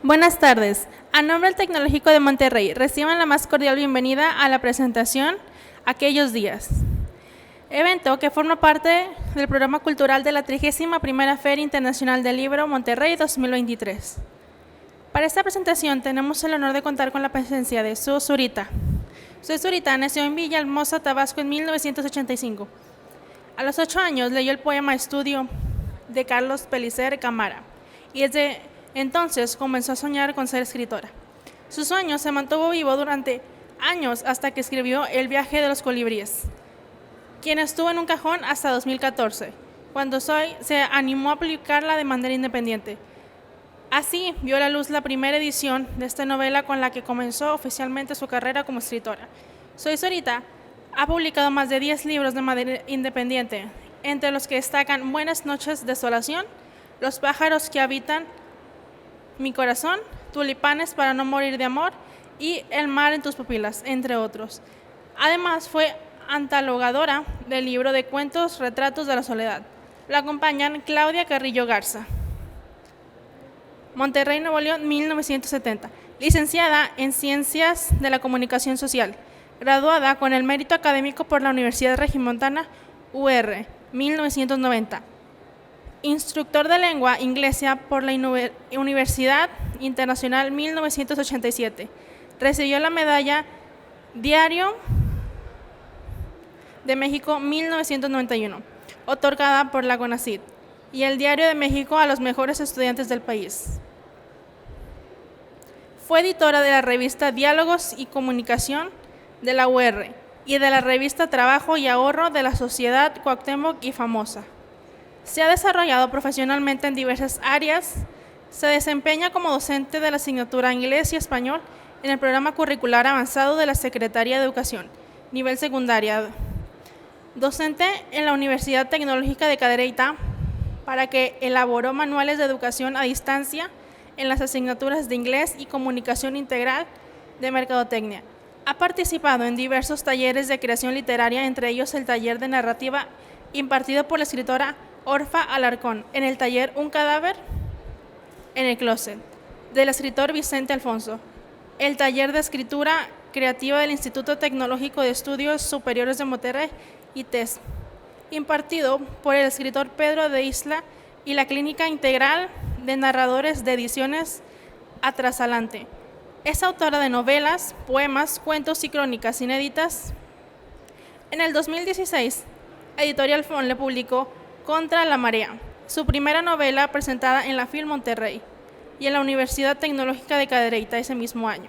Buenas tardes. A nombre del Tecnológico de Monterrey, reciban la más cordial bienvenida a la presentación Aquellos Días, evento que forma parte del programa cultural de la 31ª Feria Internacional del Libro Monterrey 2023. Para esta presentación tenemos el honor de contar con la presencia de Su Zurita. Su Zurita nació en Villahermosa, Tabasco en 1985. A los 8 años leyó el poema Estudio de Carlos Pellicer Camara y desde entonces comenzó a soñar con ser escritora. Su sueño se mantuvo vivo durante años hasta que escribió El viaje de los colibríes, quien estuvo en un cajón hasta 2014, cuando se animó a publicarla de manera independiente. Así vio la luz la primera edición de esta novela con la que comenzó oficialmente su carrera como escritora. Soy Zurita ha publicado más de 10 libros de manera independiente, entre los que destacan Buenas noches, Desolación, Los pájaros que habitan mi corazón, Tulipanes para no morir de amor y El mar en tus pupilas, entre otros. Además, fue antologadora del libro de cuentos Retratos de la soledad. La acompañan Claudia Carrillo Garza. Monterrey, Nuevo León, 1970. Licenciada en Ciencias de la Comunicación Social. Graduada con el mérito académico por la Universidad Regiomontana UR, 1990. Instructor de lengua inglesa por la Universidad Internacional 1987. Recibió la medalla Diario de México 1991, otorgada por la CONACYT, y el Diario de México a los mejores estudiantes del país. Fue editora de la revista Diálogos y Comunicación de la UR y de la revista Trabajo y Ahorro de la Sociedad Cuauhtémoc y Famosa. Se ha desarrollado profesionalmente en diversas áreas. Se desempeña como docente de la asignatura Inglés y Español en el programa curricular avanzado de la Secretaría de Educación, nivel secundaria. Docente en la Universidad Tecnológica de Cadereyta, para que elaboró manuales de educación a distancia en las asignaturas de Inglés y Comunicación Integral de Mercadotecnia. Ha participado en diversos talleres de creación literaria, entre ellos el taller de narrativa impartido por la escritora Orfa Alarcón, en el taller Un cadáver en el closet, del escritor Vicente Alfonso, el taller de escritura creativa del Instituto Tecnológico de Estudios Superiores de Monterrey, ITES, impartido por el escritor Pedro de Isla, y la Clínica Integral de Narradores de Ediciones Atrasalante. Es autora de novelas, poemas, cuentos y crónicas inéditas. En el 2016, Editorial FON le publicó Contra la marea, su primera novela presentada en la FIL Monterrey y en la Universidad Tecnológica de Cadereyta ese mismo año,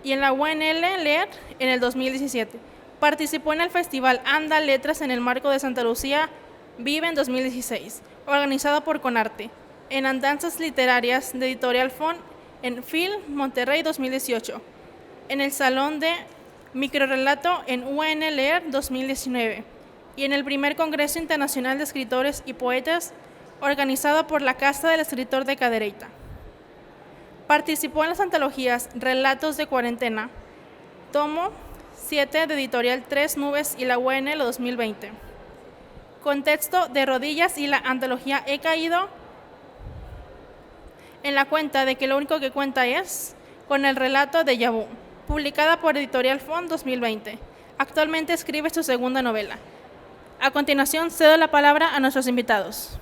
y en la UNL Leer en el 2017. Participó en el Festival Anda Letras en el marco de Santa Lucía Vive en 2016, organizado por Conarte, en Andanzas Literarias de Editorial FON en FIL Monterrey 2018, en el Salón de Microrrelato en UNL Leer 2019, y en el primer Congreso Internacional de Escritores y Poetas, organizado por la Casa del Escritor de Cadereyta. Participó en las antologías Relatos de Cuarentena, tomo 7 de Editorial Tres Nubes y la UNL 2020. Contexto de Rodillas y la antología He caído en la cuenta de que lo único que cuenta es, con el relato de Yabú, publicada por Editorial FON 2020. Actualmente escribe su segunda novela. A continuación, cedo la palabra a nuestros invitados.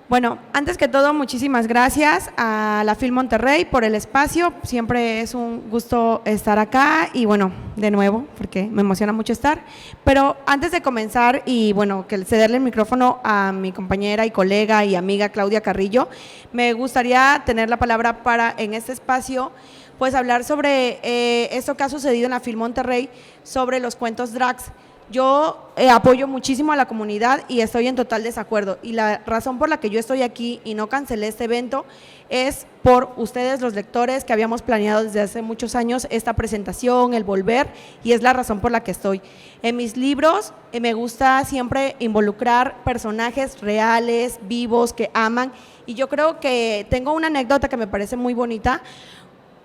Bueno, antes que todo, muchísimas gracias a la FIL Monterrey por el espacio. Siempre es un gusto estar acá y bueno, de nuevo, porque me emociona mucho estar. Pero antes de comenzar y bueno, que cederle el micrófono a mi compañera y colega y amiga Claudia Carrillo, me gustaría tener la palabra para en este espacio pues hablar sobre esto que ha sucedido en la FIL Monterrey sobre los cuentos drags. Yo apoyo muchísimo a la comunidad y estoy en total desacuerdo. Y la razón por la que yo estoy aquí y no cancelé este evento es por ustedes, los lectores, que habíamos planeado desde hace muchos años esta presentación, el volver, y es la razón por la que estoy. En mis libros me gusta siempre involucrar personajes reales, vivos, que aman, y yo creo que tengo una anécdota que me parece muy bonita.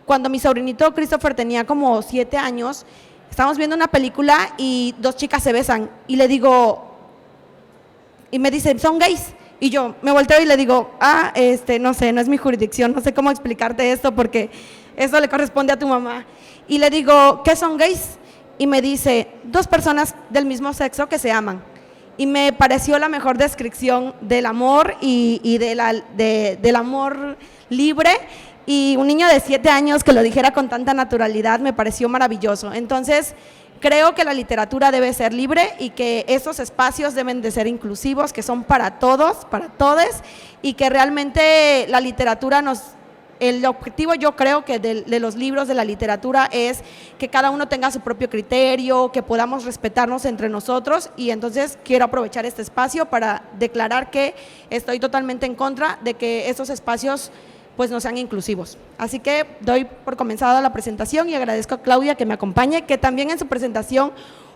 cuando mi sobrinito Christopher tenía como 7 años, estábamos viendo una película y 2 chicas se besan y le digo, y me dice, ¿son gays? Y yo me volteo y le digo, no sé, no es mi jurisdicción, no sé cómo explicarte esto porque eso le corresponde a tu mamá. Y le digo, ¿qué son gays? Y me dice, 2 personas del mismo sexo que se aman. Y me pareció la mejor descripción del amor y del amor libre. Y un niño de 7 años que lo dijera con tanta naturalidad me pareció maravilloso. Entonces, creo que la literatura debe ser libre y que esos espacios deben de ser inclusivos, que son para todos, para todes, y que realmente la literatura el objetivo yo creo que de los libros de la literatura es que cada uno tenga su propio criterio, que podamos respetarnos entre nosotros, y entonces quiero aprovechar este espacio para declarar que estoy totalmente en contra de que esos espacios pues no sean inclusivos. Así que doy por comenzada la presentación y agradezco a Claudia que me acompañe, que también en su presentación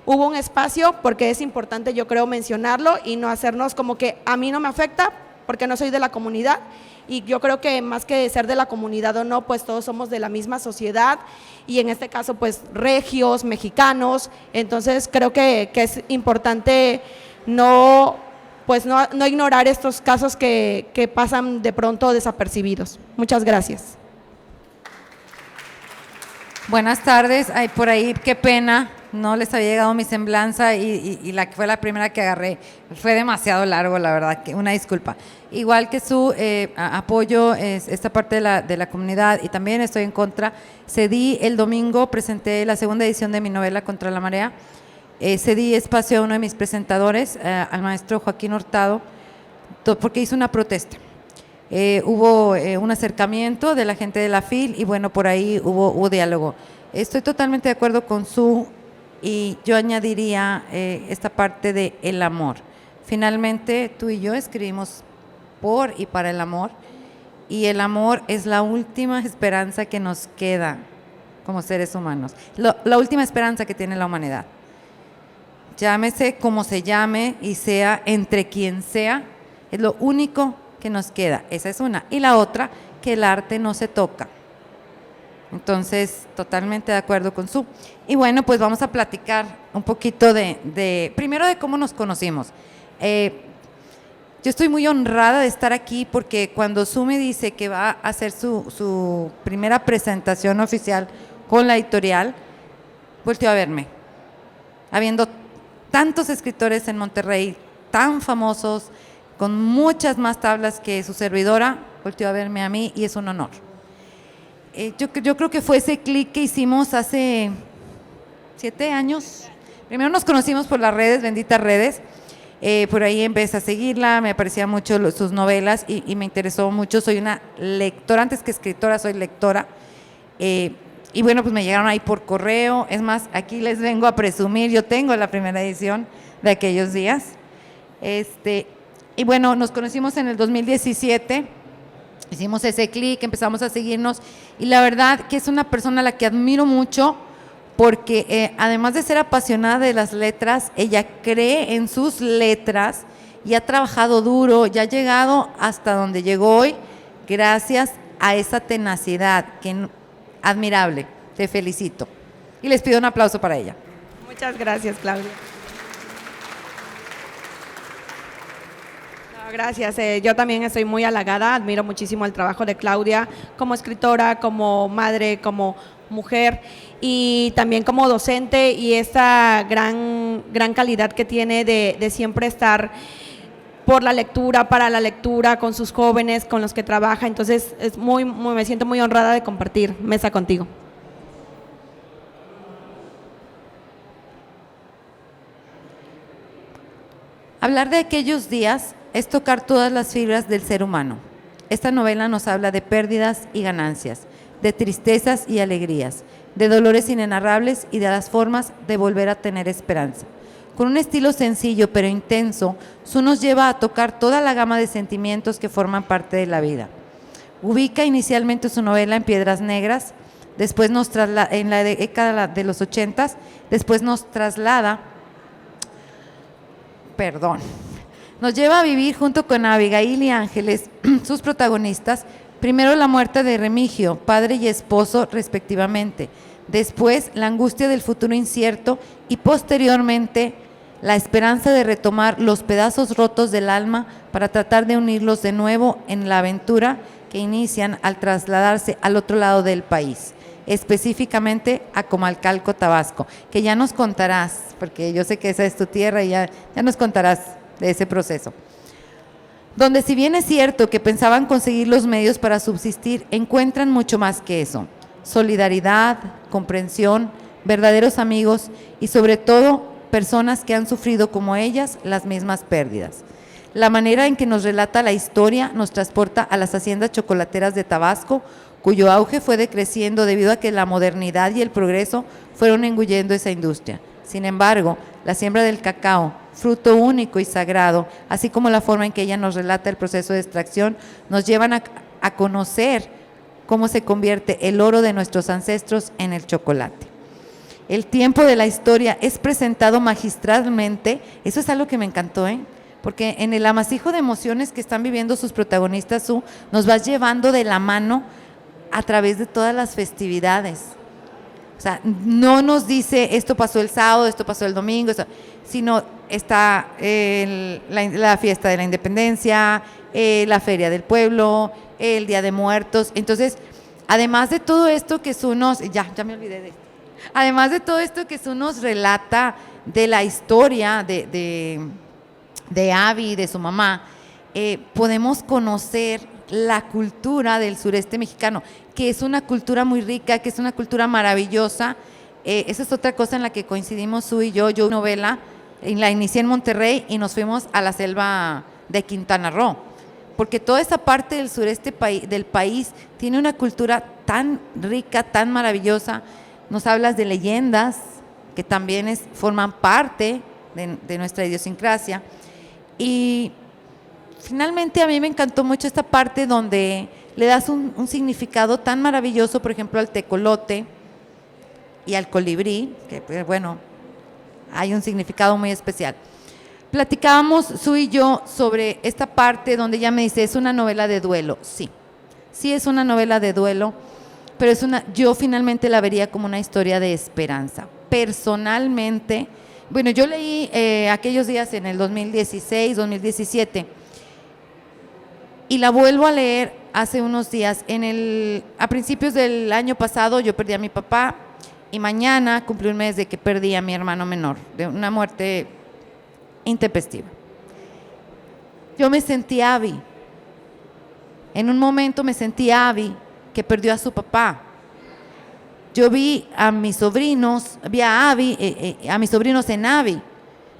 hubo un espacio, porque es importante yo creo mencionarlo y no hacernos como que a mí no me afecta porque no soy de la comunidad, y yo creo que más que ser de la comunidad o no, pues todos somos de la misma sociedad y en este caso pues regios, mexicanos, entonces creo que es importante no ignorar estos casos que pasan de pronto desapercibidos. Muchas gracias. Buenas tardes. Ay, por ahí, qué pena, no les había llegado mi semblanza y la que fue la primera que agarré. Fue demasiado largo, la verdad, que una disculpa. Igual que su apoyo esta parte de la comunidad y también estoy en contra. Cedí el domingo, presenté la segunda edición de mi novela Contra la Marea. Cedí espacio a uno de mis presentadores, al maestro Joaquín Hurtado, porque hizo una protesta. Hubo un acercamiento de la gente de la FIL y bueno, por ahí hubo diálogo. Estoy totalmente de acuerdo con y yo añadiría esta parte de el amor. Finalmente, tú y yo escribimos por y para el amor, y el amor es la última esperanza que nos queda como seres humanos, la última esperanza que tiene la humanidad. Llámese como se llame y sea entre quien sea, es lo único que nos queda. Esa es una. Y la otra, que el arte no se toca. Entonces, totalmente de acuerdo con Y bueno, pues vamos a platicar un poquito primero de cómo nos conocimos. Yo estoy muy honrada de estar aquí porque cuando me dice que va a hacer su primera presentación oficial con la editorial, volteó a verme. Habiendo tantos escritores en Monterrey, tan famosos, con muchas más tablas que su servidora, volteó a verme a mí y es un honor. Yo creo que fue ese clic que hicimos hace 7 años. Primero nos conocimos por las redes, benditas redes. Por ahí empecé a seguirla, me aparecían mucho sus novelas y me interesó mucho. Soy una lectora, antes que escritora, soy lectora. Y bueno, pues me llegaron ahí por correo. Es más, aquí les vengo a presumir, yo tengo la primera edición de aquellos días. Y bueno, nos conocimos en el 2017, hicimos ese clic, empezamos a seguirnos y la verdad que es una persona a la que admiro mucho porque además de ser apasionada de las letras, ella cree en sus letras y ha trabajado duro y ha llegado hasta donde llegó hoy gracias a esa tenacidad admirable. Te felicito y les pido un aplauso para ella. Muchas gracias, Claudia. Gracias, yo también estoy muy halagada, admiro muchísimo el trabajo de Claudia como escritora, como madre, como mujer y también como docente y esta gran calidad que tiene de siempre estar por la lectura, para la lectura, con sus jóvenes, con los que trabaja, entonces me siento muy honrada de compartir mesa contigo. Hablar de aquellos días es tocar todas las fibras del ser humano. Esta novela nos habla de pérdidas y ganancias, de tristezas y alegrías, de dolores inenarrables y de las formas de volver a tener esperanza. Con un estilo sencillo pero intenso, nos lleva a tocar toda la gama de sentimientos que forman parte de la vida. Ubica inicialmente su novela en Piedras Negras, después en la década de los 80, después nos lleva a vivir junto con Abigail y Ángeles, sus protagonistas, Primero la muerte de Remigio, padre y esposo respectivamente. Después la angustia del futuro incierto y posteriormente la esperanza de retomar los pedazos rotos del alma para tratar de unirlos de nuevo en la aventura que inician al trasladarse al otro lado del país, específicamente a Comalcalco, Tabasco, que ya nos contarás, porque yo sé que esa es tu tierra y ya nos contarás de ese proceso. Donde si bien es cierto que pensaban conseguir los medios para subsistir, encuentran mucho más que eso: solidaridad, comprensión, verdaderos amigos y sobre todo personas que han sufrido como ellas las mismas pérdidas. La manera en que nos relata la historia nos transporta a las haciendas chocolateras de Tabasco, cuyo auge fue decreciendo debido a que la modernidad y el progreso fueron engullendo esa industria. Sin embargo, la siembra del cacao, fruto único y sagrado, así como la forma en que ella nos relata el proceso de extracción, nos llevan a conocer cómo se convierte el oro de nuestros ancestros en el chocolate. El tiempo de la historia es presentado magistralmente, eso es algo que me encantó, porque en el amasijo de emociones que están viviendo sus protagonistas, nos vas llevando de la mano a través de todas las festividades. O sea, no nos dice esto pasó el sábado, esto pasó el domingo, sino está la fiesta de la independencia, la feria del pueblo, el Día de Muertos. Entonces, además de todo esto que Su nos, ya me olvidé de esto. Además de todo esto que Su nos relata de la historia de Abby y de su mamá, podemos conocer la cultura del sureste mexicano, que es una cultura muy rica, que es una cultura maravillosa. Esa es otra cosa en la que coincidimos Su y yo. Yo novela, la inicié en Monterrey y nos fuimos a la selva de Quintana Roo, porque toda esa parte del sureste del país tiene una cultura tan rica, tan maravillosa. Nos hablas de leyendas que también forman parte de nuestra idiosincrasia. Y finalmente a mí me encantó mucho esta parte donde le das un significado tan maravilloso, por ejemplo, al tecolote y al colibrí, que bueno, hay un significado muy especial. Platicábamos Su y yo sobre esta parte donde ella me dice, es una novela de duelo. Sí es una novela de duelo, pero yo finalmente la vería como una historia de esperanza. Personalmente, bueno, yo leí aquellos días en el 2016, 2017, y la vuelvo a leer hace unos días. A principios del año pasado yo perdí a mi papá y mañana cumplí un mes de que perdí a mi hermano menor, de una muerte intempestiva. Yo me sentí Abby. En un momento me sentí Abby que perdió a su papá. Yo vi a mis sobrinos, vi a Abby, a mis sobrinos en Abby,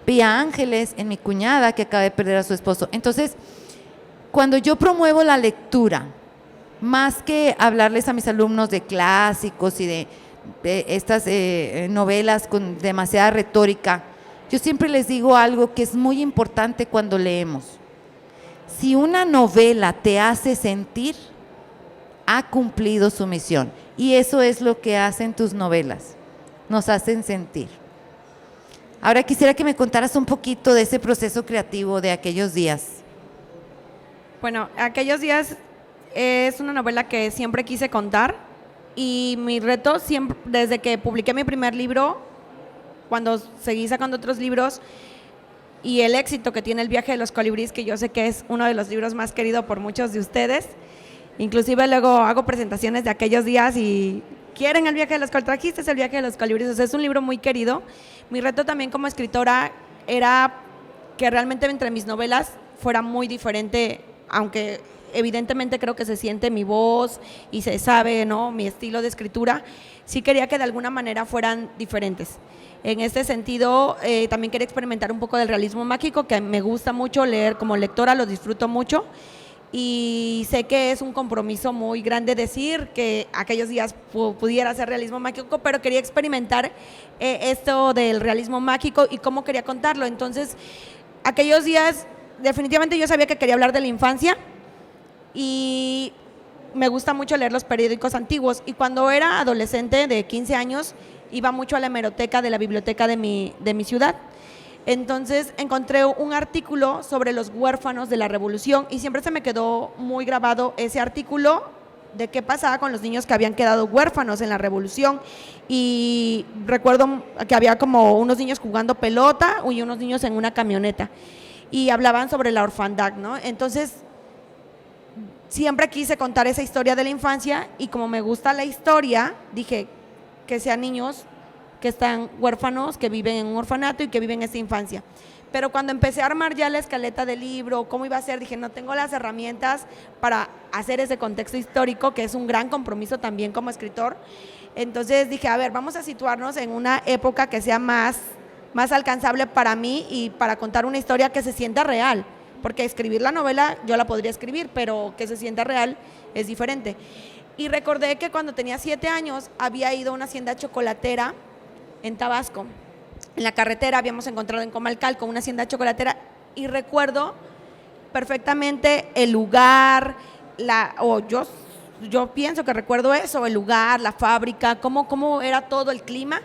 vi a Ángeles en mi cuñada que acaba de perder a su esposo. Entonces, cuando yo promuevo la lectura, más que hablarles a mis alumnos de clásicos y de estas novelas con demasiada retórica, yo siempre les digo algo que es muy importante cuando leemos. Si una novela te hace sentir, ha cumplido su misión. Y eso es lo que hacen tus novelas, nos hacen sentir. Ahora quisiera que me contaras un poquito de ese proceso creativo de aquellos días. Bueno, aquellos días es una novela que siempre quise contar y mi reto siempre, desde que publiqué mi primer libro, cuando seguí sacando otros libros y el éxito que tiene El viaje de los colibríes, que yo sé que es uno de los libros más queridos por muchos de ustedes, inclusive luego hago presentaciones de aquellos días y quieren El viaje de los colibríes, trajiste El viaje de los colibríes, o sea, es un libro muy querido. Mi reto también como escritora era que realmente entre mis novelas fuera muy diferente, aunque evidentemente creo que se siente mi voz y se sabe, ¿no?, mi estilo de escritura. Sí quería que de alguna manera fueran diferentes. En este sentido, también quería experimentar un poco del realismo mágico, que me gusta mucho leer, como lectora lo disfruto mucho, y sé que es un compromiso muy grande decir que aquellos días pudiera ser realismo mágico, pero quería experimentar esto del realismo mágico y cómo quería contarlo. Entonces, aquellos días definitivamente yo sabía que quería hablar de la infancia y me gusta mucho leer los periódicos antiguos, y cuando era adolescente de 15 años iba mucho a la hemeroteca de la biblioteca de mi ciudad. Entonces encontré un artículo sobre los huérfanos de la Revolución y siempre se me quedó muy grabado ese artículo de qué pasaba con los niños que habían quedado huérfanos en la Revolución. Y recuerdo que había como unos niños jugando pelota y unos niños en una camioneta y hablaban sobre la orfandad, ¿no? Entonces siempre quise contar esa historia de la infancia y como me gusta la historia, dije que sean niños que están huérfanos, que viven en un orfanato y que viven esa infancia. Pero cuando empecé a armar ya la escaleta del libro, cómo iba a ser, dije, no tengo las herramientas para hacer ese contexto histórico, que es un gran compromiso también como escritor. Entonces dije, a ver, vamos a situarnos en una época que sea más alcanzable para mí y para contar una historia que se sienta real, porque escribir la novela yo la podría escribir, pero que se sienta real es diferente. Y recordé que cuando tenía 7 años había ido a una hacienda chocolatera en Tabasco. En la carretera habíamos encontrado en Comalcalco una hacienda chocolatera y recuerdo perfectamente el lugar, yo pienso que recuerdo eso, el lugar, la fábrica, cómo era todo el clima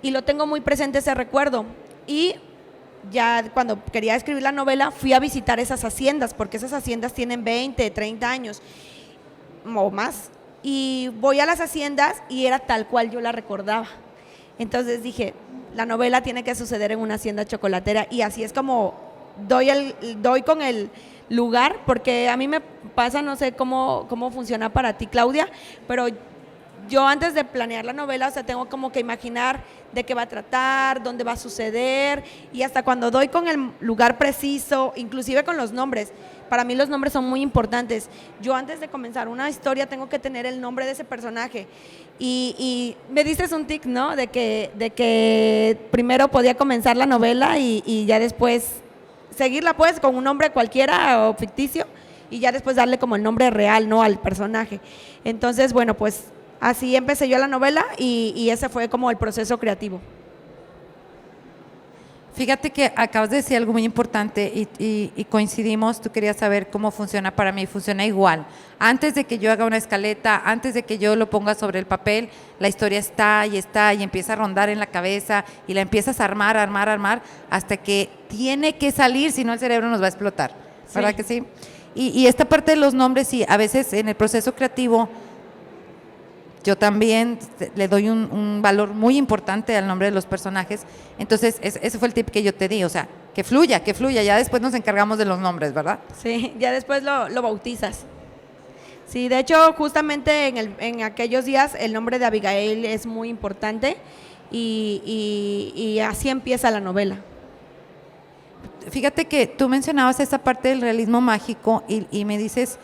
y lo tengo muy presente ese recuerdo. Y ya cuando quería escribir la novela fui a visitar esas haciendas, porque esas haciendas tienen 20, 30 años o más, y voy a las haciendas y era tal cual yo la recordaba. Entonces dije, la novela tiene que suceder en una hacienda chocolatera y así es como doy con el lugar, porque a mí me pasa, no sé cómo funciona para ti, Claudia, pero yo antes de planear la novela, o sea, tengo como que imaginar de qué va a tratar, dónde va a suceder, y hasta cuando doy con el lugar preciso, inclusive con los nombres, para mí los nombres son muy importantes. Yo antes de comenzar una historia tengo que tener el nombre de ese personaje, y me dices un tic, ¿no? De que primero podía comenzar la novela y ya después seguirla pues con un nombre cualquiera o ficticio, y ya después darle como el nombre real, ¿no? Al personaje. Entonces, bueno, pues así empecé yo la novela y ese fue como el proceso creativo. Fíjate que acabas de decir algo muy importante y coincidimos. Tú querías saber cómo funciona. Para mí funciona igual. Antes de que yo haga una escaleta, antes de que yo lo ponga sobre el papel, la historia está y empieza a rondar en la cabeza y la empiezas a armar hasta que tiene que salir, si no el cerebro nos va a explotar, ¿verdad sí? Que sí? Y esta parte de los nombres, sí, a veces en el proceso creativo yo también le doy un valor muy importante al nombre de los personajes. Entonces, ese fue el tip que yo te di, o sea, que fluya, ya después nos encargamos de los nombres, ¿verdad? Sí, ya después lo bautizas. Sí, de hecho, justamente en aquellos días el nombre de Abigail es muy importante y así empieza la novela. Fíjate que tú mencionabas esa parte del realismo mágico y me dices,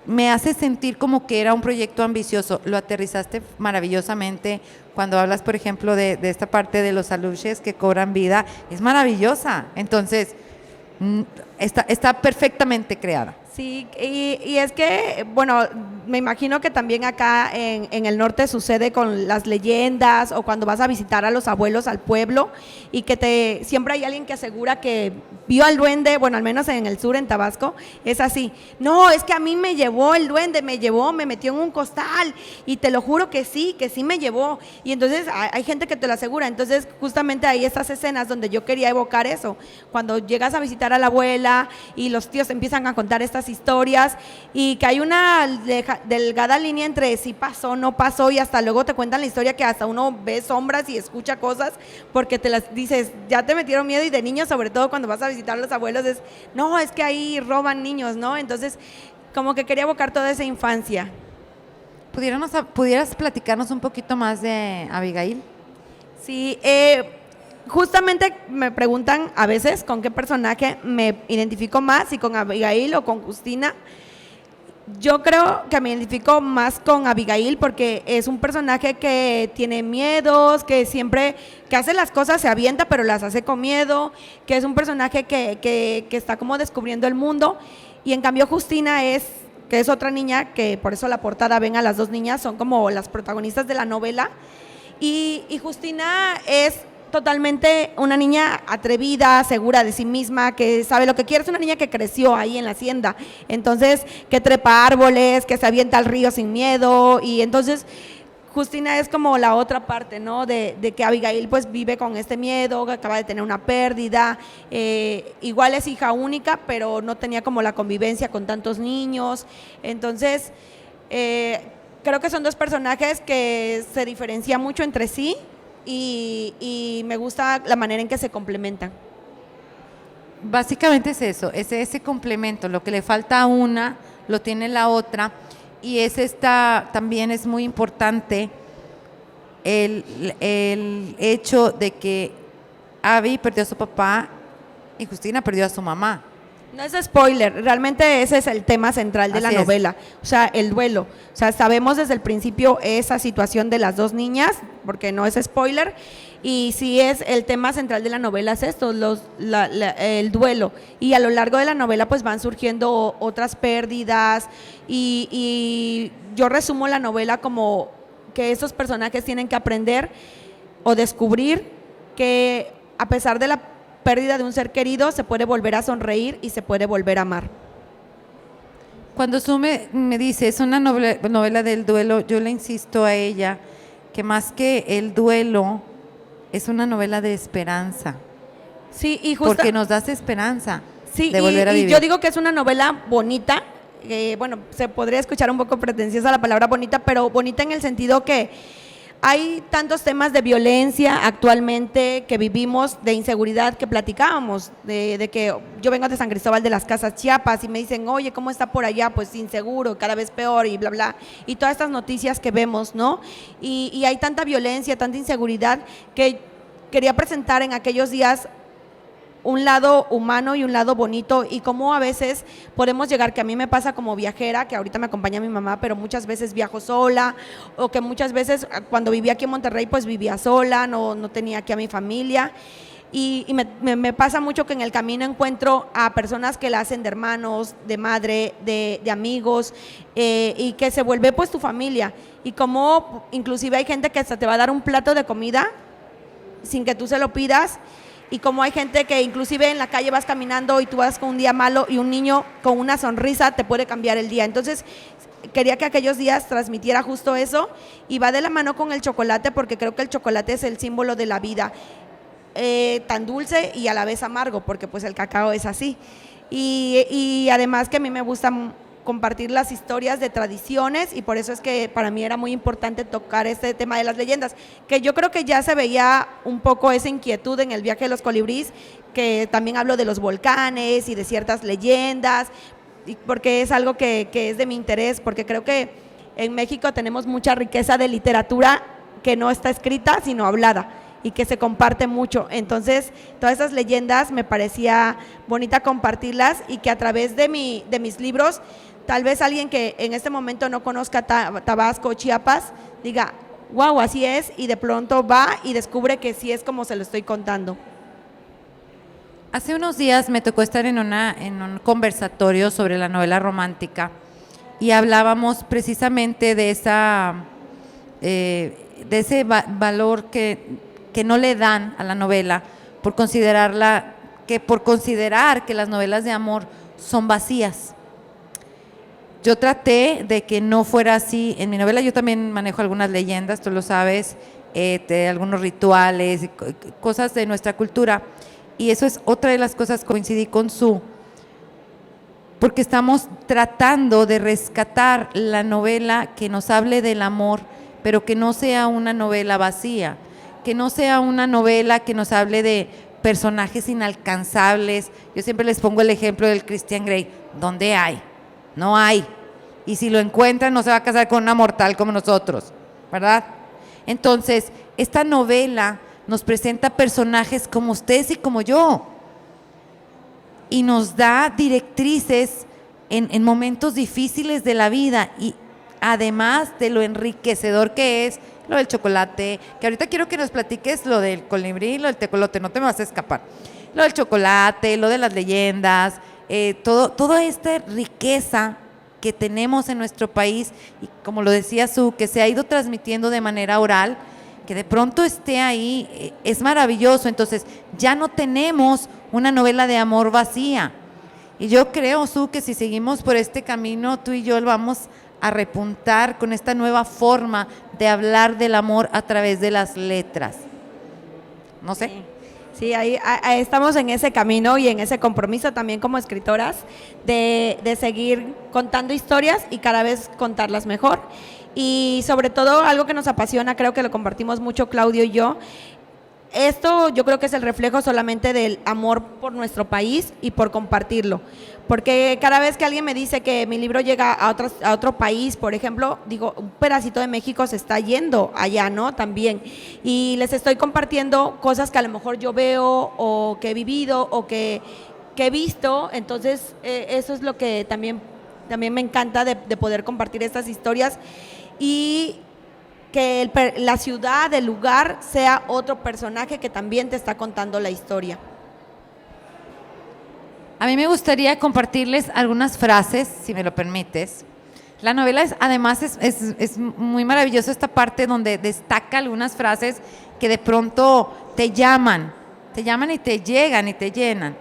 me hace sentir como que era un proyecto ambicioso. Lo aterrizaste maravillosamente cuando hablas, por ejemplo, de esta parte de los aluches que cobran vida. Es maravillosa. Entonces, está perfectamente creada. Sí, y es que, bueno, me imagino que también acá en el norte sucede con las leyendas o cuando vas a visitar a los abuelos al pueblo y que siempre hay alguien que asegura que vio al duende, bueno, al menos en el sur, en Tabasco, es así. No, es que a mí me llevó el duende, me metió en un costal y te lo juro que sí me llevó. Y entonces hay gente que te lo asegura. Entonces, justamente hay estas escenas donde yo quería evocar eso. Cuando llegas a visitar a la abuela y los tíos empiezan a contar estas historias y que hay una delgada línea entre si pasó, no pasó, y hasta luego te cuentan la historia que hasta uno ve sombras y escucha cosas porque te las dices, ya te metieron miedo. Y de niños, sobre todo cuando vas a visitar a los abuelos, es que ahí roban niños, ¿no? Entonces, como que quería evocar toda esa infancia. ¿Pudieras platicarnos un poquito más de Abigail? Sí, justamente me preguntan a veces con qué personaje me identifico más, si con Abigail o con Justina. Yo creo que me identifico más con Abigail porque es un personaje que tiene miedos, que siempre que hace las cosas se avienta pero las hace con miedo, que es un personaje que está como descubriendo el mundo. Y en cambio Justina que es otra niña, que por eso la portada ven a las dos niñas, son como las protagonistas de la novela. Y Justina es totalmente una niña atrevida, segura de sí misma, que sabe lo que quiere. Es una niña que creció ahí en la hacienda, entonces que trepa árboles, que se avienta al río sin miedo. Y entonces Justina es como la otra parte, ¿no? De que Abigail pues vive con este miedo, que acaba de tener una pérdida, igual es hija única, pero no tenía como la convivencia con tantos niños. Entonces, creo que son dos personajes que se diferencian mucho entre sí y me gusta la manera en que se complementan. Básicamente es eso, es ese complemento, lo que le falta a una, lo tiene la otra, y también es muy importante el hecho de que Abby perdió a su papá y Justina perdió a su mamá. No es spoiler, realmente ese es el tema central de la novela, o sea, el duelo. O sea, sabemos desde el principio esa situación de las dos niñas, porque no es spoiler, y sí es el tema central de la novela, es esto, el duelo. Y a lo largo de la novela pues van surgiendo otras pérdidas y yo resumo la novela como que esos personajes tienen que aprender o descubrir que a pesar de la pérdida de un ser querido, se puede volver a sonreír y se puede volver a amar. Cuando Su me dice, es una novela del duelo, yo le insisto a ella que más que el duelo, es una novela de esperanza. Sí, y porque nos das esperanza sí, de volver a vivir. Y yo digo que es una novela bonita, bueno, se podría escuchar un poco pretenciosa la palabra bonita, pero bonita en el sentido que hay tantos temas de violencia actualmente que vivimos, de inseguridad que platicábamos, de que yo vengo de San Cristóbal de las Casas, Chiapas, y me dicen, oye, ¿cómo está por allá? Pues inseguro, cada vez peor y bla, bla, y todas estas noticias que vemos, ¿no? Y hay tanta violencia, tanta inseguridad que quería presentar en aquellos días un lado humano y un lado bonito y cómo a veces podemos llegar, que a mí me pasa como viajera, que ahorita me acompaña mi mamá, pero muchas veces viajo sola, o que muchas veces cuando vivía aquí en Monterrey pues vivía sola, no tenía aquí a mi familia y me pasa mucho que en el camino encuentro a personas que la hacen de hermanos, de madre, de amigos y que se vuelve pues tu familia y como inclusive hay gente que hasta te va a dar un plato de comida sin que tú se lo pidas. Y como hay gente que inclusive en la calle vas caminando y tú vas con un día malo y un niño con una sonrisa te puede cambiar el día. Entonces, quería que aquellos días transmitiera justo eso y va de la mano con el chocolate porque creo que el chocolate es el símbolo de la vida, tan dulce y a la vez amargo porque pues el cacao es así. Y además que a mí me gusta compartir las historias de tradiciones y por eso es que para mí era muy importante tocar este tema de las leyendas, que yo creo que ya se veía un poco esa inquietud en el viaje de los colibríes, que también hablo de los volcanes y de ciertas leyendas, porque es algo que es de mi interés, porque creo que en México tenemos mucha riqueza de literatura que no está escrita, sino hablada y que se comparte mucho. Entonces, todas esas leyendas me parecía bonita compartirlas y que a través de mis libros tal vez alguien que en este momento no conozca Tabasco, Chiapas, diga, wow, así es, y de pronto va y descubre que sí es como se lo estoy contando. Hace unos días me tocó estar en un conversatorio sobre la novela romántica y hablábamos precisamente de ese valor que no le dan a la novela por considerar que las novelas de amor son vacías. Yo traté de que no fuera así. En mi novela yo también manejo algunas leyendas, tú lo sabes, algunos rituales, cosas de nuestra cultura. Y eso es otra de las cosas que coincidí con Su, porque estamos tratando de rescatar la novela que nos hable del amor, pero que no sea una novela vacía, que no sea una novela que nos hable de personajes inalcanzables. Yo siempre les pongo el ejemplo del Christian Grey. ¿Dónde hay? No hay. Y si lo encuentran, no se va a casar con una mortal como nosotros, ¿verdad? Entonces, esta novela nos presenta personajes como ustedes y como yo. Y nos da directrices en momentos difíciles de la vida. Y además de lo enriquecedor que es lo del chocolate, que ahorita quiero que nos platiques lo del colibrí, lo del tecolote, no te me vas a escapar. Lo del chocolate, lo de las leyendas, toda esta riqueza que tenemos en nuestro país y como lo decía Su, que se ha ido transmitiendo de manera oral, que de pronto esté ahí, es maravilloso. Entonces ya no tenemos una novela de amor vacía y yo creo, Su, que si seguimos por este camino, tú y yo vamos a repuntar con esta nueva forma de hablar del amor a través de las letras. No sé. Sí, ahí estamos en ese camino y en ese compromiso también como escritoras de seguir contando historias y cada vez contarlas mejor. Y sobre todo algo que nos apasiona, creo que lo compartimos mucho Claudio y yo. Esto yo creo que es el reflejo solamente del amor por nuestro país y por compartirlo. Porque cada vez que alguien me dice que mi libro llega a otro país, por ejemplo, digo, un pedacito de México se está yendo allá, ¿no? También. Y les estoy compartiendo cosas que a lo mejor yo veo o que he vivido o que he visto. Entonces, eso es lo que también me encanta de poder compartir estas historias. Y que la ciudad, el lugar, sea otro personaje que también te está contando la historia. A mí me gustaría compartirles algunas frases, si me lo permites. La novela además es muy maravillosa esta parte donde destaca algunas frases que de pronto te llaman y te llegan y te llenan.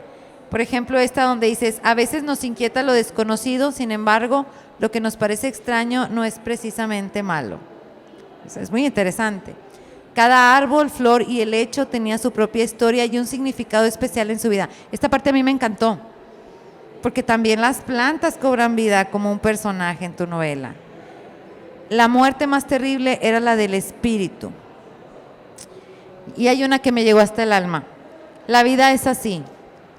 Por ejemplo, esta donde dices, a veces nos inquieta lo desconocido, sin embargo, lo que nos parece extraño no es precisamente malo. Es muy interesante. Cada árbol, flor y helecho tenía su propia historia y un significado especial en su vida. Esta parte a mí me encantó, porque también las plantas cobran vida como un personaje en tu novela. La muerte más terrible era la del espíritu. Y hay una que me llegó hasta el alma. La vida es así.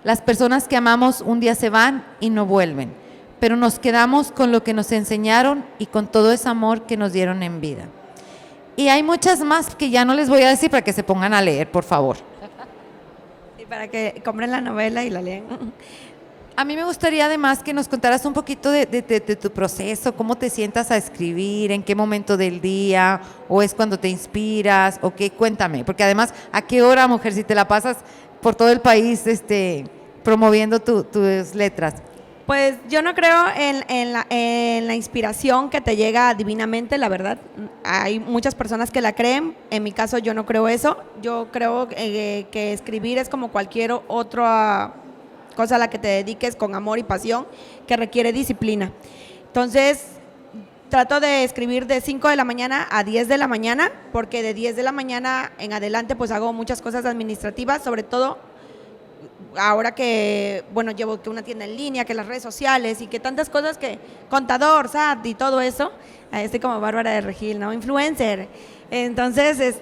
Las personas que amamos un día se van y no vuelven, pero nos quedamos con lo que nos enseñaron y con todo ese amor que nos dieron en vida. Y hay muchas más que ya no les voy a decir para que se pongan a leer, por favor. Y para que compren la novela y la lean. A mí me gustaría además que nos contaras un poquito de tu proceso, cómo te sientas a escribir, en qué momento del día, o es cuando te inspiras, o qué, cuéntame. Porque además, ¿a qué hora, mujer, si te la pasas por todo el país promoviendo tus letras? Pues yo no creo en la inspiración que te llega divinamente, la verdad. Hay muchas personas que la creen, en mi caso yo no creo eso. Yo creo que escribir es como cualquier otra cosa a la que te dediques con amor y pasión, que requiere disciplina. Entonces, trato de escribir de 5 de la mañana a 10 de la mañana, porque de 10 de la mañana en adelante pues hago muchas cosas administrativas, sobre todo ahora que, bueno, llevo que una tienda en línea, que las redes sociales y que tantas cosas que, contador, SAT y todo eso, estoy como Bárbara de Regil, ¿no? Influencer. Entonces,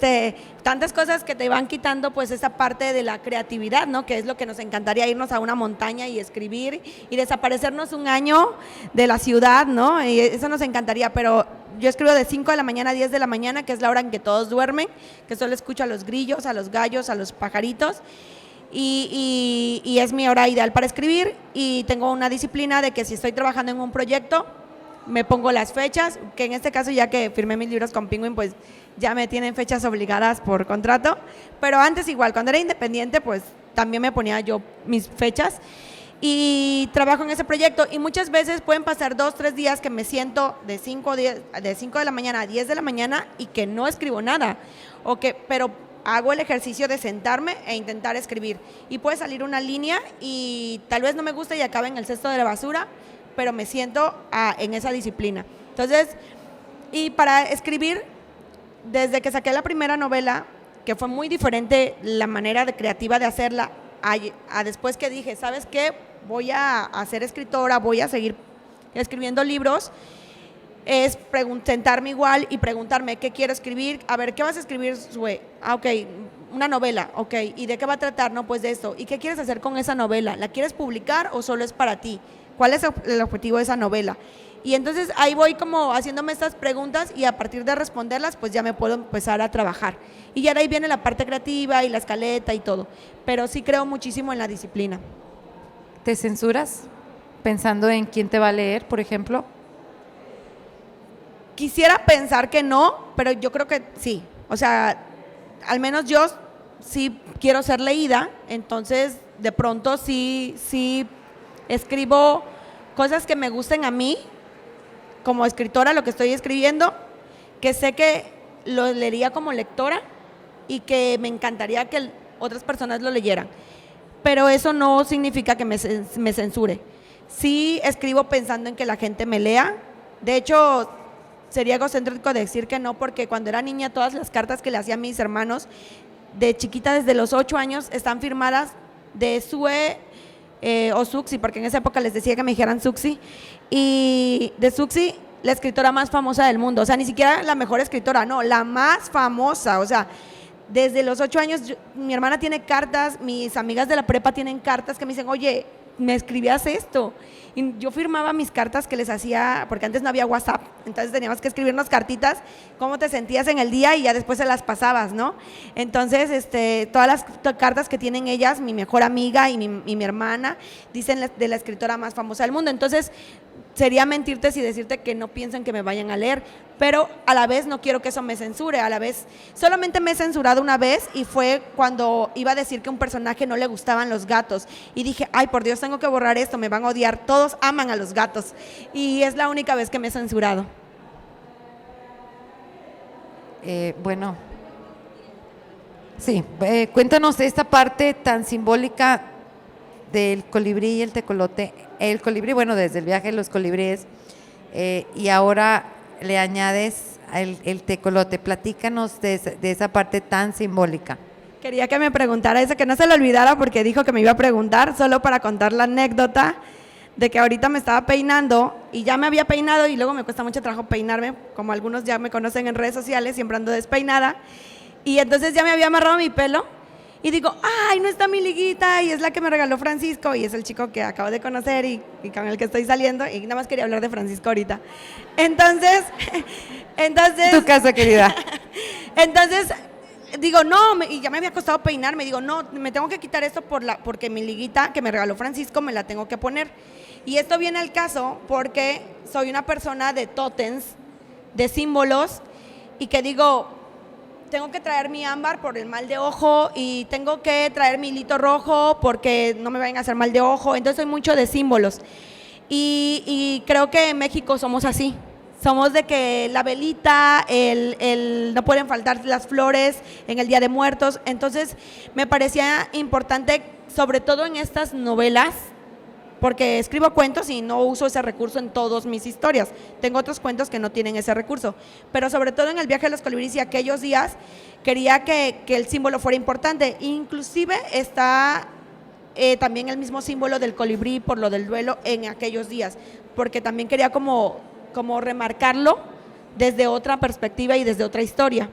tantas cosas que te van quitando pues esa parte de la creatividad, ¿no? Que es lo que nos encantaría, irnos a una montaña y escribir y desaparecernos un año de la ciudad, ¿no? Y eso nos encantaría, pero yo escribo de 5 de la mañana a 10 de la mañana, que es la hora en que todos duermen, que solo escucho a los grillos, a los gallos, a los pajaritos. Y es mi hora ideal para escribir y tengo una disciplina de que si estoy trabajando en un proyecto me pongo las fechas, que en este caso ya que firmé mis libros con Penguin pues ya me tienen fechas obligadas por contrato, pero antes igual, cuando era independiente pues también me ponía yo mis fechas y trabajo en ese proyecto y muchas veces pueden pasar 2-3 días que me siento de 5 de la mañana a 10 de la mañana y que no escribo nada, pero hago el ejercicio de sentarme e intentar escribir y puede salir una línea y tal vez no me guste y acabe en el cesto de la basura, pero me siento en esa disciplina. Entonces, y para escribir, desde que saqué la primera novela, que fue muy diferente la manera creativa de hacerla, a después que dije, ¿sabes qué? Voy a ser escritora, voy a seguir escribiendo libros, es sentarme igual y preguntarme qué quiero escribir, a ver, ¿qué vas a escribir, Sue? Ok, una novela, ok, ¿y de qué va a tratar? No, pues de esto, ¿y qué quieres hacer con esa novela? ¿La quieres publicar o solo es para ti? ¿Cuál es el objetivo de esa novela? Y entonces ahí voy como haciéndome estas preguntas y a partir de responderlas pues ya me puedo empezar a trabajar. Y ya de ahí viene la parte creativa y la escaleta y todo, pero sí creo muchísimo en la disciplina. ¿Te censuras pensando en quién te va a leer, por ejemplo? Quisiera pensar que no, pero yo creo que sí. O sea, al menos yo sí quiero ser leída, entonces de pronto sí escribo cosas que me gusten a mí, como escritora, lo que estoy escribiendo, que sé que lo leería como lectora y que me encantaría que otras personas lo leyeran. Pero eso no significa que me censure. Sí escribo pensando en que la gente me lea. De hecho, sería egocéntrico decir que no, porque cuando era niña todas las cartas que le hacía a mis hermanos, de chiquita desde los 8 años, están firmadas de Sue o Suxi, porque en esa época les decía que me dijeran Suxi, y de Suxi, la escritora más famosa del mundo, o sea, ni siquiera la mejor escritora, no, la más famosa, o sea, desde los 8 años, mi hermana tiene cartas, mis amigas de la prepa tienen cartas que me dicen, oye, me escribías esto. Y yo firmaba mis cartas que les hacía, porque antes no había WhatsApp, entonces teníamos que escribirnos cartitas, cómo te sentías en el día y ya después se las pasabas, ¿no? Entonces, todas las cartas que tienen ellas, mi mejor amiga y mi hermana, dicen de la escritora más famosa del mundo. Entonces, sería mentirte si decirte que no piensan que me vayan a leer, pero a la vez no quiero que eso me censure, a la vez solamente me he censurado una vez y fue cuando iba a decir que a un personaje no le gustaban los gatos y dije, ay por Dios, tengo que borrar esto, me van a odiar, todos aman a los gatos y es la única vez que me he censurado. Bueno, sí, cuéntanos esta parte tan simbólica del colibrí y el tecolote. El colibrí, bueno, desde el viaje de los colibríes, y ahora le añades el tecolote. Platícanos de esa parte tan simbólica. Quería que me preguntara eso, que no se lo olvidara porque dijo que me iba a preguntar, solo para contar la anécdota de que ahorita me estaba peinando y ya me había peinado y luego me cuesta mucho trabajo peinarme, como algunos ya me conocen en redes sociales, siempre ando despeinada, y entonces ya me había amarrado mi pelo. Y digo, ay, no está mi liguita, y es la que me regaló Francisco, y es el chico que acabo de conocer y con el que estoy saliendo, y nada más quería hablar de Francisco ahorita. Entonces, Tu casa, querida. entonces, digo, no, y ya me había costado peinarme, digo, no, me tengo que quitar esto porque mi liguita que me regaló Francisco me la tengo que poner. Y esto viene al caso porque soy una persona de tótems, de símbolos, y que digo, tengo que traer mi ámbar por el mal de ojo y tengo que traer mi hilito rojo porque no me vayan a hacer mal de ojo. Entonces soy mucho de símbolos y creo que en México somos así. Somos de que la velita, no pueden faltar las flores en el Día de Muertos. Entonces me parecía importante, sobre todo en estas novelas, porque escribo cuentos y no uso ese recurso en todas mis historias. Tengo otros cuentos que no tienen ese recurso, pero sobre todo en el viaje de los colibríes y aquellos días quería que el símbolo fuera importante. Inclusive está también el mismo símbolo del colibrí por lo del duelo en aquellos días, porque también quería como remarcarlo desde otra perspectiva y desde otra historia.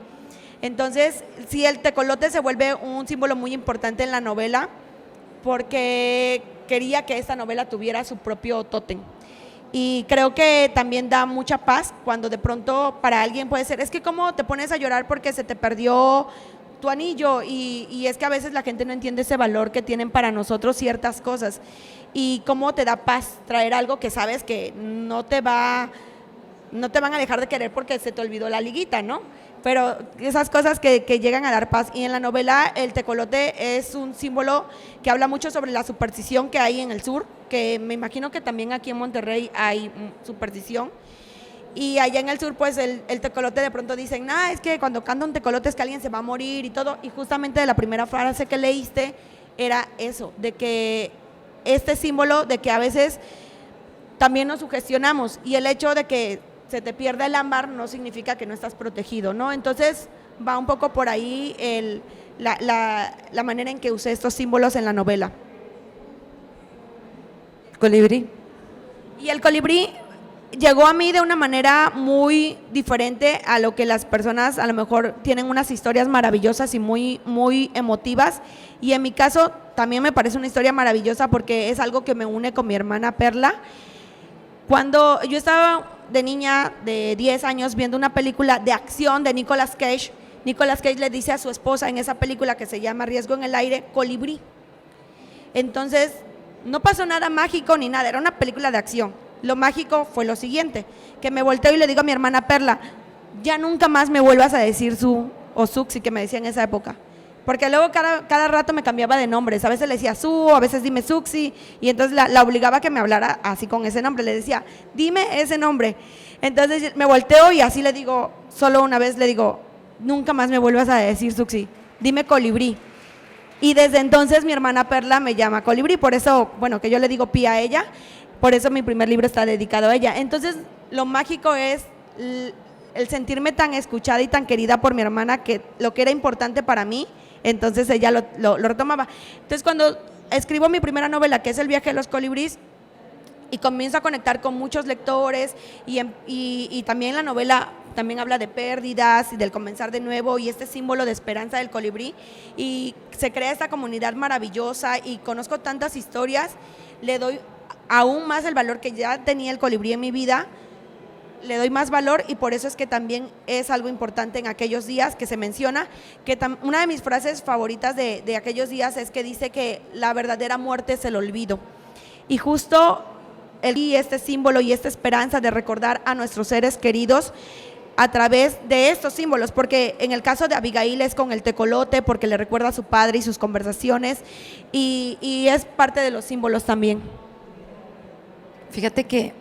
Entonces, sí, el tecolote se vuelve un símbolo muy importante en la novela porque quería que esta novela tuviera su propio tótem. Y creo que también da mucha paz cuando de pronto para alguien puede ser, es que cómo te pones a llorar porque se te perdió tu anillo y es que a veces la gente no entiende ese valor que tienen para nosotros ciertas cosas y cómo te da paz traer algo que sabes que no te van a dejar de querer porque se te olvidó la liguita, ¿no? Pero esas cosas que llegan a dar paz. Y en la novela el tecolote es un símbolo que habla mucho sobre la superstición que hay en el sur, que me imagino que también aquí en Monterrey hay superstición. Y allá en el sur, pues el tecolote de pronto dicen, es que cuando canta un tecolote es que alguien se va a morir y todo. Y justamente de la primera frase que leíste era eso, de que este símbolo de que a veces también nos sugestionamos y el hecho de que se te pierda el ámbar no significa que no estás protegido, ¿no? Entonces va un poco por ahí la manera en que usé estos símbolos en la novela. Colibrí. Y el colibrí llegó a mí de una manera muy diferente a lo que las personas a lo mejor tienen unas historias maravillosas y muy, muy emotivas. Y en mi caso también me parece una historia maravillosa porque es algo que me une con mi hermana Perla. Cuando yo estaba de niña de 10 años viendo una película de acción de Nicolas Cage le dice a su esposa en esa película que se llama Riesgo en el aire, colibrí. Entonces, no pasó nada mágico ni nada, era una película de acción. Lo mágico fue lo siguiente, que me volteo y le digo a mi hermana Perla, ya nunca más me vuelvas a decir Su o Suxi, que me decía en esa época. Porque luego cada rato me cambiaba de nombres, a veces le decía Su, a veces dime Suxi, y entonces la obligaba a que me hablara así con ese nombre, le decía, dime ese nombre. Entonces me volteo y así le digo, solo una vez le digo, nunca más me vuelvas a decir Suxi, dime colibrí. Y desde entonces mi hermana Perla me llama colibrí, por eso, bueno, que yo le digo Pi a ella, por eso mi primer libro está dedicado a ella. Entonces lo mágico es el sentirme tan escuchada y tan querida por mi hermana, que lo que era importante para mí, entonces ella lo retomaba. Entonces cuando escribo mi primera novela, que es El viaje de los colibríes, y comienzo a conectar con muchos lectores, y también la novela también habla de pérdidas y del comenzar de nuevo, y este símbolo de esperanza del colibrí, y se crea esta comunidad maravillosa y conozco tantas historias, le doy aún más el valor que ya tenía el colibrí en mi vida, le doy más valor, y por eso es que también es algo importante en aquellos días que se menciona, que una de mis frases favoritas de aquellos días es que dice que la verdadera muerte es el olvido, y justo este símbolo y esta esperanza de recordar a nuestros seres queridos a través de estos símbolos, porque en el caso de Abigail es con el tecolote, porque le recuerda a su padre y sus conversaciones, y es parte de los símbolos también. Fíjate que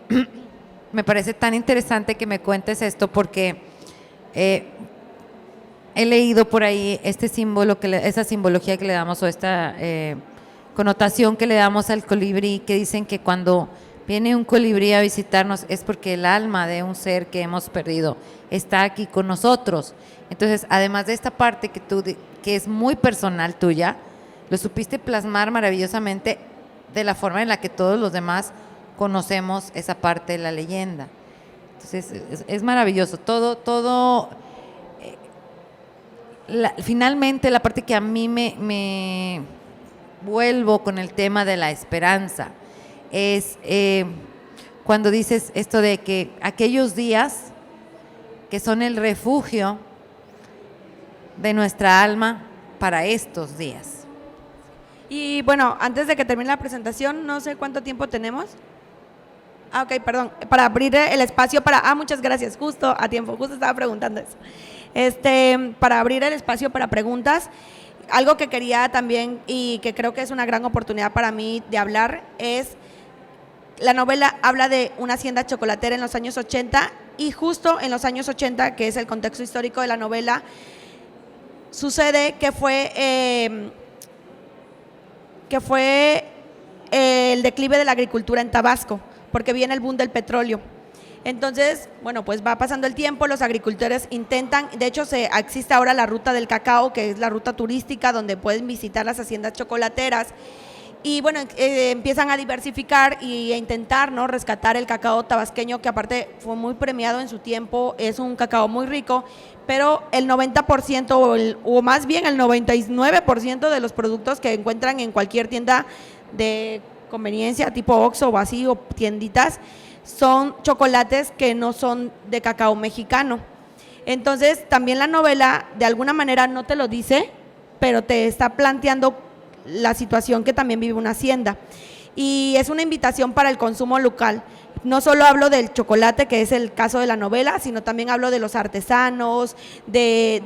me parece tan interesante que me cuentes esto, porque he leído por ahí este símbolo, esa simbología que le damos, o esta connotación que le damos al colibrí, que dicen que cuando viene un colibrí a visitarnos es porque el alma de un ser que hemos perdido está aquí con nosotros. Entonces, además de esta parte que es muy personal tuya, lo supiste plasmar maravillosamente de la forma en la que todos los demás conocemos esa parte de la leyenda. Entonces, es maravilloso. Finalmente, la parte que a mí me vuelvo con el tema de la esperanza es cuando dices esto de que aquellos días que son el refugio de nuestra alma para estos días. Y bueno, antes de que termine la presentación, no sé cuánto tiempo tenemos. Ok, perdón, para abrir el espacio para... muchas gracias, justo a tiempo, justo estaba preguntando eso. Para abrir el espacio para preguntas, algo que quería también, y que creo que es una gran oportunidad para mí de hablar, es... La novela habla de una hacienda chocolatera en los años 80, y justo en los años 80, que es el contexto histórico de la novela, sucede que fue el declive de la agricultura en Tabasco, porque viene el boom del petróleo. Entonces, bueno, pues va pasando el tiempo, los agricultores intentan, de hecho existe ahora la ruta del cacao, que es la ruta turística donde pueden visitar las haciendas chocolateras, y bueno, empiezan a diversificar y a intentar, ¿no?, rescatar el cacao tabasqueño, que aparte fue muy premiado en su tiempo, es un cacao muy rico, pero el 90% o más bien el 99% de los productos que encuentran en cualquier tienda de conveniencia tipo Oxxo o así, o tienditas, son chocolates que no son de cacao mexicano. Entonces también la novela de alguna manera no te lo dice, pero te está planteando la situación que también vive una hacienda, y es una invitación para el consumo local. No solo hablo del chocolate, que es el caso de la novela, sino también hablo de los artesanos, del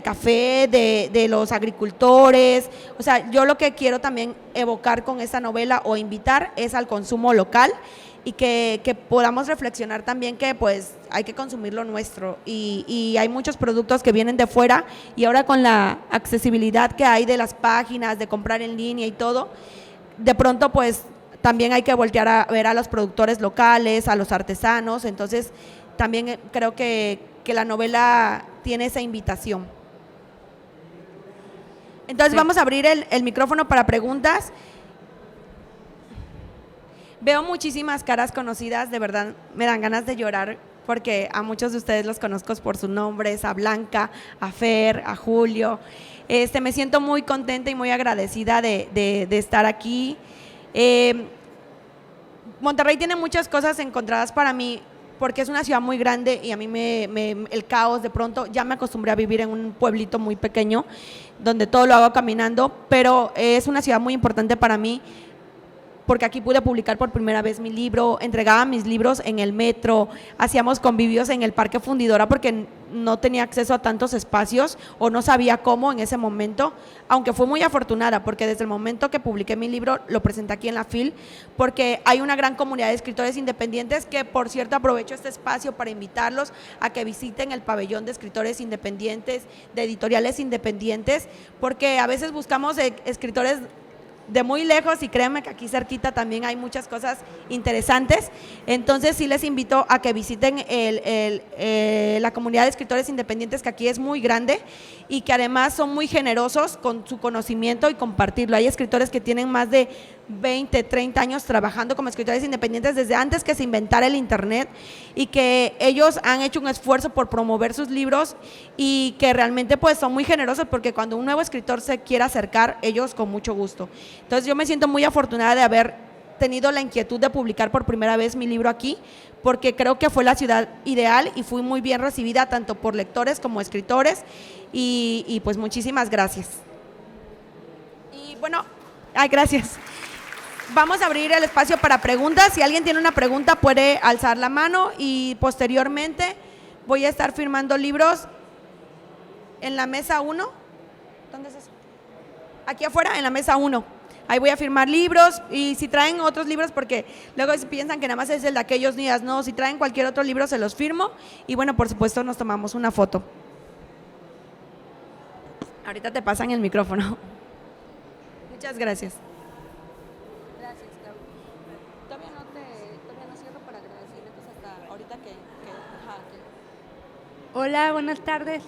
café, de los agricultores. O sea, yo lo que quiero también evocar con esta novela o invitar es al consumo local, y que podamos reflexionar también que pues hay que consumir lo nuestro, y hay muchos productos que vienen de fuera, y ahora con la accesibilidad que hay de las páginas, de comprar en línea y todo, de pronto pues también hay que voltear a ver a los productores locales, a los artesanos. Entonces también creo que la novela tiene esa invitación. Entonces vamos a abrir el micrófono para preguntas. Veo muchísimas caras conocidas, de verdad me dan ganas de llorar, porque a muchos de ustedes los conozco por sus nombres, a Blanca, a Fer, a Julio. Me siento muy contenta y muy agradecida de estar aquí. Monterrey tiene muchas cosas encontradas para mí, porque es una ciudad muy grande, y a mí el caos, de pronto ya me acostumbré a vivir en un pueblito muy pequeño, donde todo lo hago caminando, pero es una ciudad muy importante para mí, porque aquí pude publicar por primera vez mi libro, entregaba mis libros en el metro, hacíamos convivios en el Parque Fundidora, porque no tenía acceso a tantos espacios, o no sabía cómo en ese momento, aunque fue muy afortunada, porque desde el momento que publiqué mi libro, lo presenté aquí en la FIL, porque hay una gran comunidad de escritores independientes, que por cierto aprovecho este espacio para invitarlos a que visiten el pabellón de escritores independientes, de editoriales independientes, porque a veces buscamos escritores de muy lejos y créanme que aquí cerquita también hay muchas cosas interesantes. Entonces sí les invito a que visiten la comunidad de escritores independientes, que aquí es muy grande y que además son muy generosos con su conocimiento y compartirlo. Hay escritores que tienen más de 20, 30 años trabajando como escritores independientes desde antes que se inventara el internet, y que ellos han hecho un esfuerzo por promover sus libros y que realmente pues son muy generosos, porque cuando un nuevo escritor se quiere acercar, ellos con mucho gusto. Entonces yo me siento muy afortunada de haber tenido la inquietud de publicar por primera vez mi libro aquí, porque creo que fue la ciudad ideal y fui muy bien recibida tanto por lectores como escritores, y pues muchísimas gracias. Y bueno, gracias. Vamos a abrir el espacio para preguntas. Si alguien tiene una pregunta puede alzar la mano, y posteriormente voy a estar firmando libros en la mesa 1. ¿Dónde es eso? Aquí afuera, en la mesa 1. Ahí voy a firmar libros, y si traen otros libros, porque luego piensan que nada más es el de aquellos días, no, si traen cualquier otro libro se los firmo, y bueno, por supuesto nos tomamos una foto. Ahorita te pasan el micrófono. Muchas gracias. Hola, buenas tardes.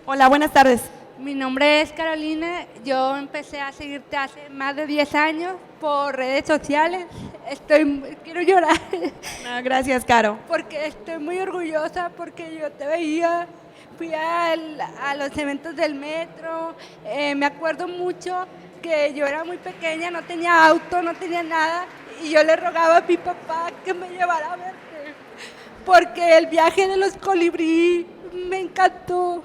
Hola, buenas tardes. Mi nombre es Carolina. Yo empecé a seguirte hace más de 10 años por redes sociales. Quiero llorar. No, gracias, Caro. Porque estoy muy orgullosa, porque yo te veía. Fui a los eventos del metro. Me acuerdo mucho que yo era muy pequeña, no tenía auto, no tenía nada. Y yo le rogaba a mi papá que me llevara a verte. Porque el viaje de los colibrí me encantó.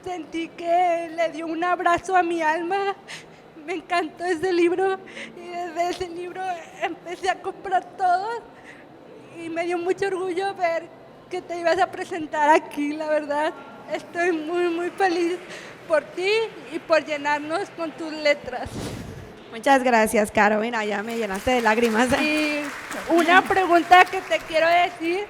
Sentí que le dio un abrazo a mi alma. Me encantó ese libro, y desde ese libro empecé a comprar todos, y me dio mucho orgullo ver que te ibas a presentar aquí, la verdad. Estoy muy, muy feliz por ti y por llenarnos con tus letras. Muchas gracias, Caro. Mira, ya me llenaste de lágrimas. Y una pregunta que te quiero decir.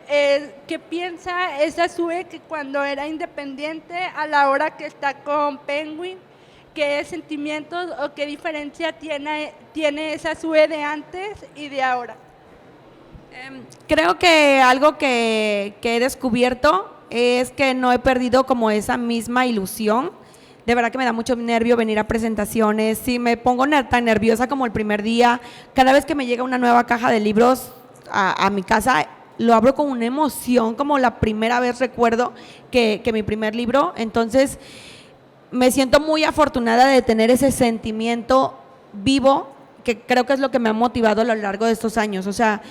¿Qué piensa esa Sue que cuando era independiente a la hora que está con Penguin? ¿Qué sentimientos o qué diferencia tiene esa Sue de antes y de ahora? Creo que algo que he descubierto es que no he perdido como esa misma ilusión. De verdad que me da mucho nervio venir a presentaciones. Sí, me pongo tan nerviosa como el primer día. Cada vez que me llega una nueva caja de libros a mi casa, lo abro con una emoción, como la primera vez recuerdo que mi primer libro. Entonces me siento muy afortunada de tener ese sentimiento vivo, que creo que es lo que me ha motivado a lo largo de estos años. O sea,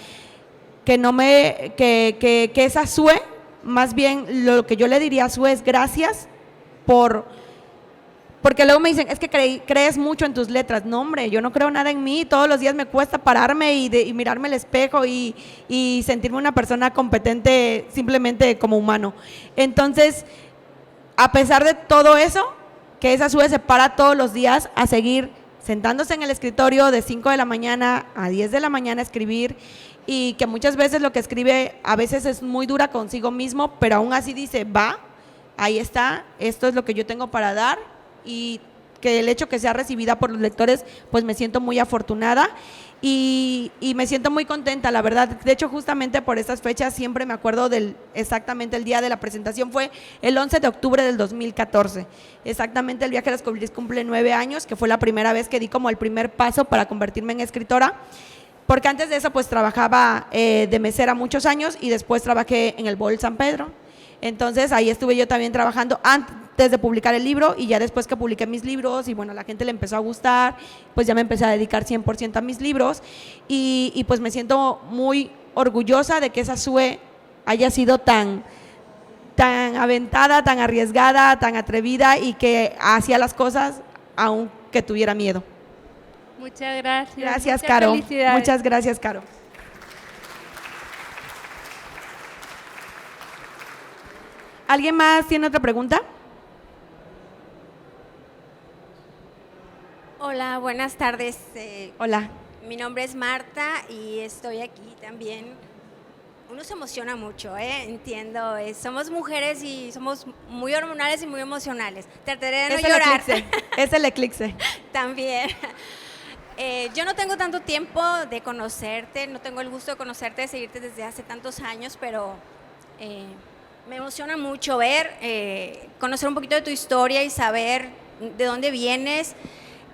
que esa Sue, más bien lo que yo le diría a Sue es gracias porque luego me dicen, es que crees mucho en tus letras. No, hombre, yo no creo nada en mí. Todos los días me cuesta pararme y mirarme al espejo y sentirme una persona competente simplemente como humano. Entonces, a pesar de todo eso, que esa Sue se para todos los días a seguir sentándose en el escritorio de 5 de la mañana a 10 de la mañana a escribir, y que muchas veces lo que escribe a veces es muy dura consigo mismo, pero aún así dice, va, ahí está, esto es lo que yo tengo para dar, y que el hecho que sea recibida por los lectores, pues me siento muy afortunada y me siento muy contenta, la verdad. De hecho, justamente por estas fechas siempre me acuerdo exactamente el día de la presentación, fue el 11 de octubre del 2014, exactamente el viaje de los colibríes cumple 9 años, que fue la primera vez que di como el primer paso para convertirme en escritora, porque antes de eso pues trabajaba de mesera muchos años, y después trabajé en el Bowl San Pedro. Entonces ahí estuve yo también trabajando antes de publicar el libro, y ya después que publiqué mis libros y bueno, a la gente le empezó a gustar, pues ya me empecé a dedicar 100% a mis libros, y pues me siento muy orgullosa de que esa Sue haya sido tan aventada, tan arriesgada, tan atrevida, y que hacía las cosas aunque tuviera miedo. Muchas gracias. Gracias, Muchas Caro. felicidades. Muchas gracias, Caro. ¿Alguien más tiene otra pregunta? Hola, buenas tardes. Hola. Mi nombre es Marta y estoy aquí también. Uno se emociona mucho, entiendo. Somos mujeres y somos muy hormonales y muy emocionales. Trataré de no llorar. Es el eclipse. También. Yo no tengo tanto tiempo de conocerte, no tengo el gusto de conocerte, de seguirte desde hace tantos años, pero me emociona mucho conocer un poquito de tu historia y saber de dónde vienes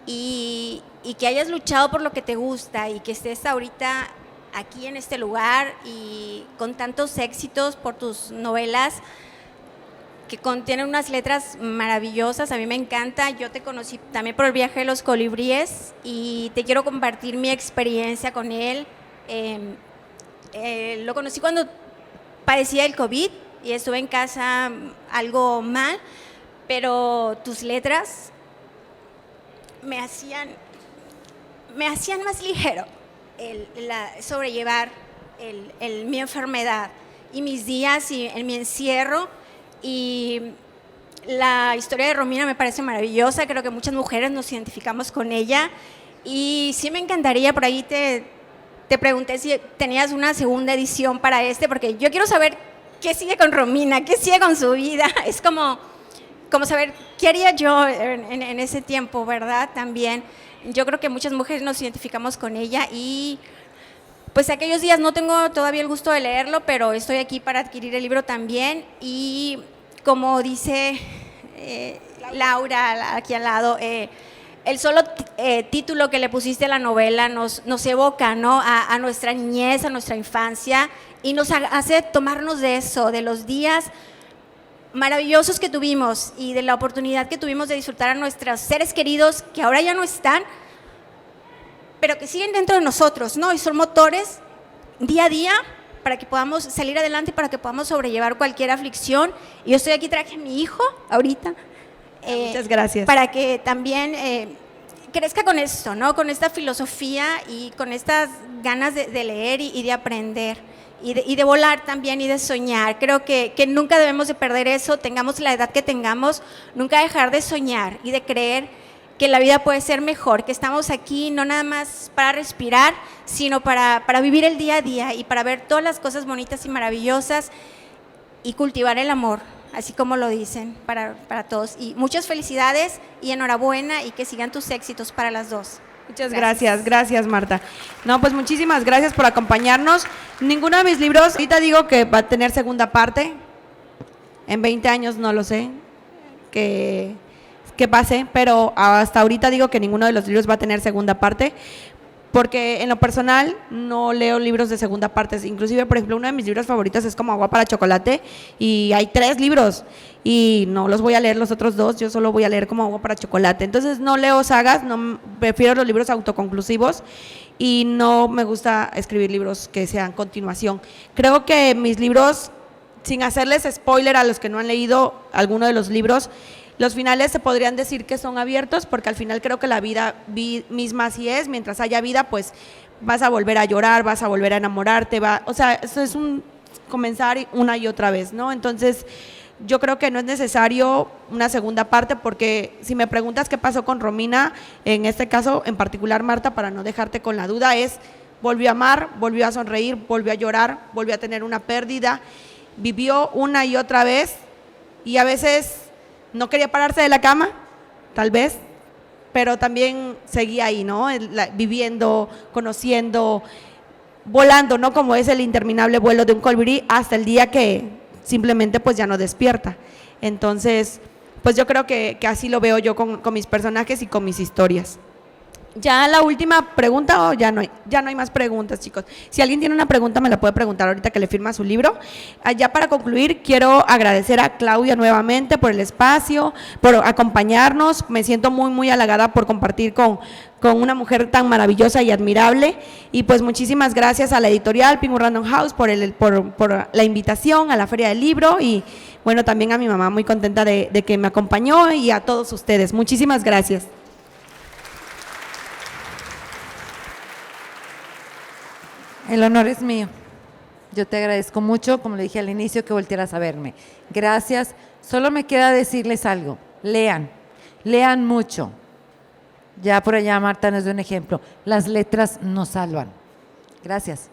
y que hayas luchado por lo que te gusta y que estés ahorita aquí en este lugar y con tantos éxitos por tus novelas que contienen unas letras maravillosas. A mí me encanta. Yo te conocí también por El viaje de los colibríes y te quiero compartir mi experiencia con él. Lo conocí cuando padecía el COVID y estuve en casa algo mal, pero tus letras me hacían más ligero sobrellevar mi enfermedad y mis días y en mi encierro. Y la historia de Romina me parece maravillosa, creo que muchas mujeres nos identificamos con ella y sí me encantaría, por ahí te pregunté si tenías una segunda edición para porque yo quiero saber qué sigue con Romina, qué sigue con su vida, es como saber qué haría yo en ese tiempo, ¿verdad? También yo creo que muchas mujeres nos identificamos con ella y pues aquellos días no tengo todavía el gusto de leerlo, pero estoy aquí para adquirir el libro también y como dice Laura aquí al lado, el solo título que le pusiste a la novela nos evoca, ¿no? a nuestra niñez, a nuestra infancia y nos hace tomarnos de eso, de los días maravillosos que tuvimos y de la oportunidad que tuvimos de disfrutar a nuestros seres queridos que ahora ya no están, pero que siguen dentro de nosotros, ¿no? Y son motores día a día para que podamos salir adelante, para que podamos sobrellevar cualquier aflicción. Y yo estoy aquí, traje a mi hijo ahorita. Muchas gracias. Para que también crezca con esto, ¿no? Con esta filosofía y con estas ganas de leer y de aprender. Y de volar también y de soñar. Creo que nunca debemos de perder eso, tengamos la edad que tengamos, nunca dejar de soñar y de creer que la vida puede ser mejor, que estamos aquí no nada más para respirar, sino para vivir el día a día y para ver todas las cosas bonitas y maravillosas y cultivar el amor, así como lo dicen para todos. Y muchas felicidades y enhorabuena y que sigan tus éxitos para las dos. Muchas gracias Marta. No, pues muchísimas gracias por acompañarnos. Ninguno de mis libros, ahorita digo que va a tener segunda parte, en 20 años no lo sé, que pase, pero hasta ahorita digo que ninguno de los libros va a tener segunda parte, porque en lo personal no leo libros de segunda parte. Inclusive, por ejemplo, uno de mis libros favoritos es Como agua para chocolate y hay 3 libros y no los voy a leer los otros 2, yo solo voy a leer Como agua para chocolate. Entonces no leo sagas, prefiero los libros autoconclusivos y no me gusta escribir libros que sean continuación. Creo que mis libros, sin hacerles spoiler a los que no han leído alguno de los libros, los finales se podrían decir que son abiertos, porque al final creo que la vida misma así es. Mientras haya vida, pues vas a volver a llorar, vas a volver a enamorarte, o sea, eso es un comenzar una y otra vez, ¿no? Entonces, yo creo que no es necesario una segunda parte, porque si me preguntas qué pasó con Romina, en este caso en particular, Marta, para no dejarte con la duda, volvió a amar, volvió a sonreír, volvió a llorar, volvió a tener una pérdida, vivió una y otra vez y a veces no quería pararse de la cama, tal vez, pero también seguía ahí, ¿no? Viviendo, conociendo, volando, ¿no? Como es el interminable vuelo de un colibrí hasta el día que simplemente pues ya no despierta. Entonces, pues yo creo que así lo veo yo con mis personajes y con mis historias. Ya la última pregunta, o ya no hay más preguntas, chicos. Si alguien tiene una pregunta me la puede preguntar ahorita que le firma su libro. Ya para concluir, quiero agradecer a Claudia nuevamente por el espacio, por acompañarnos. Me siento muy, muy halagada por compartir con una mujer tan maravillosa y admirable. Y pues muchísimas gracias a la editorial Penguin Random House por la invitación a la Feria del Libro y bueno, también a mi mamá, muy contenta de que me acompañó, y a todos ustedes. Muchísimas gracias. El honor es mío. Yo te agradezco mucho, como le dije al inicio, que voltearas a verme. Gracias. Solo me queda decirles algo. Lean mucho. Ya por allá Marta nos dio un ejemplo. Las letras nos salvan. Gracias.